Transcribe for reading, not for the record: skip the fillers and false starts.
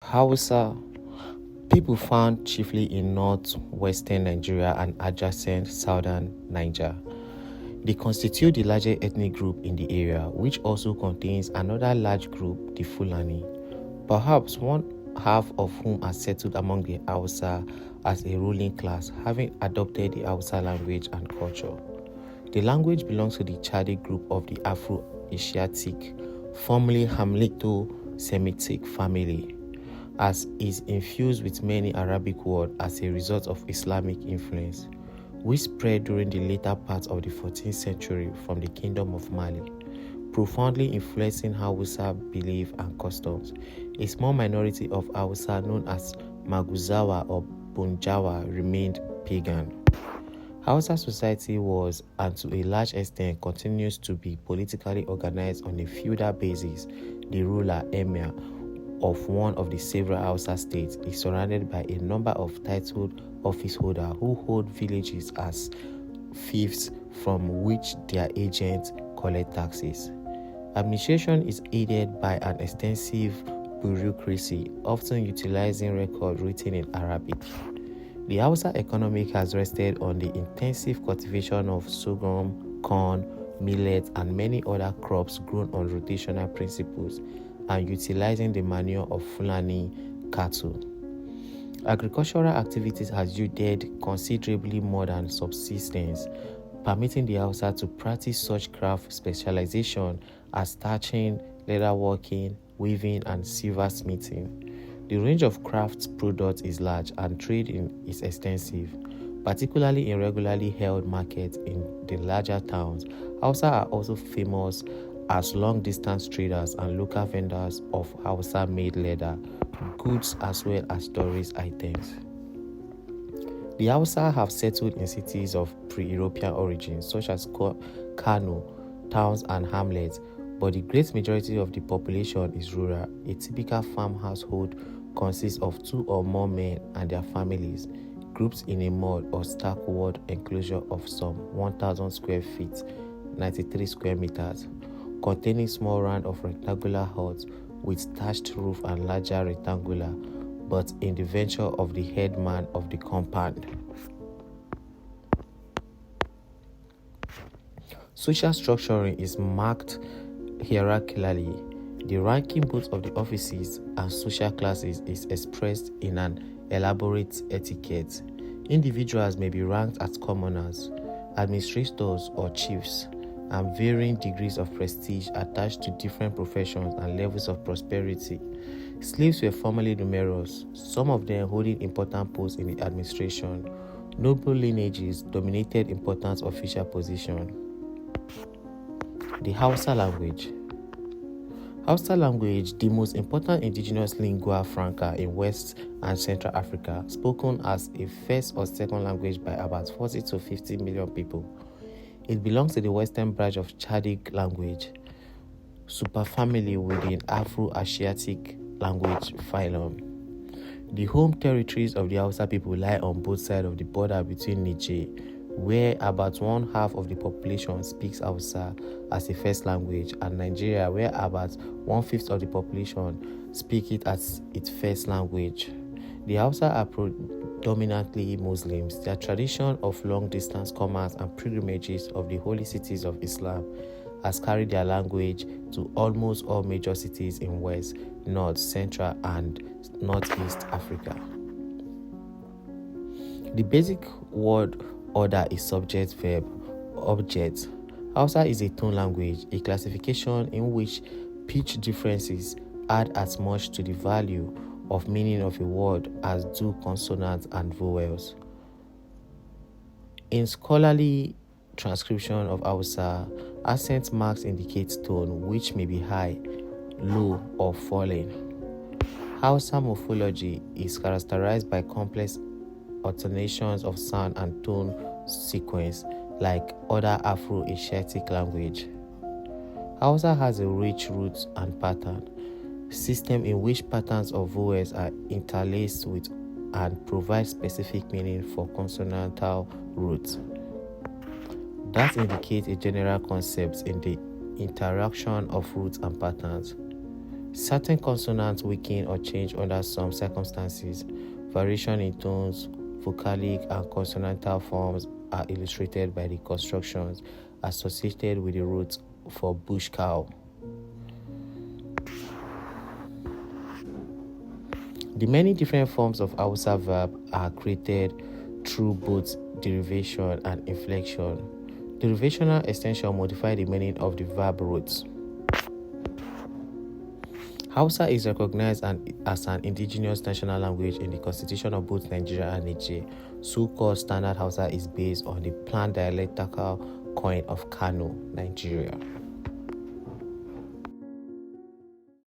Hausa, people found chiefly in northwestern Nigeria and adjacent southern Niger. They constitute the largest ethnic group in the area, which also contains another large group, the Fulani, perhaps one half of whom are settled among the Hausa as a ruling class, having adopted the Hausa language and culture. The language belongs to the Chadic group of the Afro-Asiatic, formerly Hamlito-Semitic family, as is infused with many Arabic words as a result of Islamic influence, which spread during the later part of the 14th century from the Kingdom of Mali, profoundly influencing Hausa belief and customs. A small minority of Hausa known as Maguzawa or Bunjawa remained pagan. Hausa society was, and to a large extent continues to be, politically organized on a feudal basis. The ruler, emir, of one of the several Hausa states is surrounded by a number of titled office holders who hold villages as fiefs from which their agents collect taxes. Administration is aided by an extensive bureaucracy, often utilizing records written in Arabic. The Hausa economy has rested on the intensive cultivation of sorghum, corn, millet, and many other crops grown on rotational principles and utilizing the manure of Fulani cattle. Agricultural activities has yielded considerably more than subsistence, permitting the Hausa to practice such craft specialization as thatching, leatherworking, weaving, and silversmithing. The range of crafts products is large and trade is extensive, particularly in regularly held markets in the larger towns. Hausa are also famous as long-distance traders and local vendors of Hausa-made leather goods as well as tourist items. The Hausa have settled in cities of pre-European origin, such as Kano, towns and hamlets, but the great majority of the population is rural. A typical farm household consists of 2 or more men and their families, grouped in a mud or stark walled enclosure of some 1,000 square feet, 93 square meters, containing small round of rectangular huts with thatched roof and larger rectangular, but in the venture of the headman of the compound. Social structuring is marked hierarchically. The ranking both of the offices and social classes is expressed in an elaborate etiquette. Individuals may be ranked as commoners, administrators, or chiefs, and varying degrees of prestige attached to different professions and levels of prosperity. Slaves were formerly numerous, some of them holding important posts in the administration. Noble lineages dominated important official positions. The Hausa language. Hausa language, the most important indigenous lingua franca in West and Central Africa, spoken as a first or second language by about 40 to 50 million people. It belongs to the western branch of Chadic language, superfamily within Afro-Asiatic language phylum. The home territories of the Hausa people lie on both sides of the border between Niger, where about one half of the population speaks Hausa as a first language, and Nigeria, where about 1/5 of the population speak it as its first language. The Hausa are predominantly Muslims. Their tradition of long-distance commerce and pilgrimages of the holy cities of Islam has carried their language to almost all major cities in West, North, Central, and Northeast Africa. The basic word order is subject, verb, object. Hausa is a tone language, a classification in which pitch differences add as much to the value of meaning of a word as do consonants and vowels. In scholarly transcription of Hausa, accent marks indicate tone, which may be high, low, or falling. Hausa morphology is characterized by complex alternations of sound and tone sequence, like other Afro-Asiatic language. Hausa has a rich root and pattern system in which patterns of vowels are interlaced with and provide specific meaning for consonantal roots. That indicates a general concept in the interaction of roots and patterns. Certain consonants weaken or change under some circumstances. Variation in tones, vocalic and consonantal forms are illustrated by the constructions associated with the root for bush cow. The many different forms of Hausa verb are created through both derivation and inflection. Derivational extension modify the meaning of the verb roots. Hausa is recognized as an indigenous national language in the constitution of both Nigeria and Niger. So-called Standard Hausa is based on the planned dialectal coin of Kano, Nigeria.